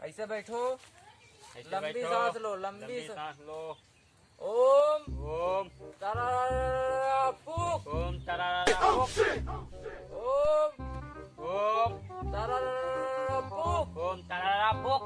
ऐसे बैठो, ऐसे लंबी बैठो। सांस लो, लंबी सांस लो। ओम ओम तरापुक, ओम तरारापुक। ओम ओम तरापुक। ओम तरारापुक।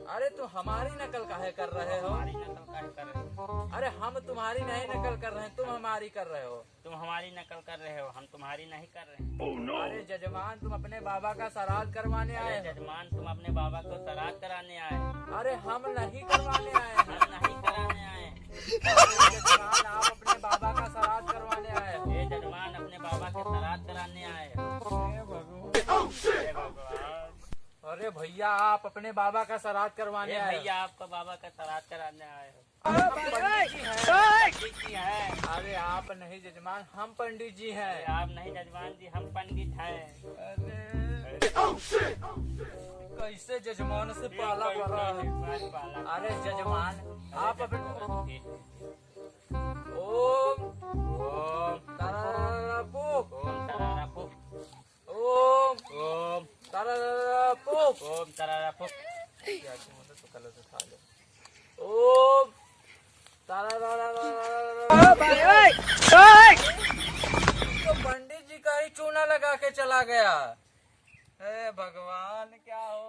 अरे तुम हमारी नकल काहे कर रहे हो? हमारी नकल काहे कर रहे हो? अरे हम तुम्हारी नहीं नकल कर रहे हैं, तुम हमारी कर रहे हो। तुम हमारी नकल कर रहे हो, हम तुम्हारी नहीं कर रहे हैं। अरे जजमान तुम अपने बाबा का श्राद्ध करवाने आए अरे हो। जजमान तुम अपने बाबा को श्राद्ध कराने आए। अरे हम नहीं करवाने आए हम हैं। नहीं कराने आए। जजमान आप अपने बाबा का श्राद्ध करवाने आए हो। ये जजमान अपने बाबा के श्राद्ध कराने आए। हे भगवान। अरे भैया आप अपने बाबा का श्राद्ध करवाने ये आए हो। भैया आपका बाबा का श्राद्ध कराने आए हो। आप पंडित जी हैं। पंडित जी हैं। अरे आप नहीं जजमान, हम पंडित जी अरे हैं। आप नहीं जजमान जी, हम पंडित हैं। अरे कैसे जजमान से पाला पड़ा है। अरे जजमान आप अपने ओम ओम तरापुक, ओम तरारापुक। ओम ओम तरापुक। ओम तरारापुक। ओम तो पंडित जी का ही चूना लगा के चला गया। हे भगवान क्या हो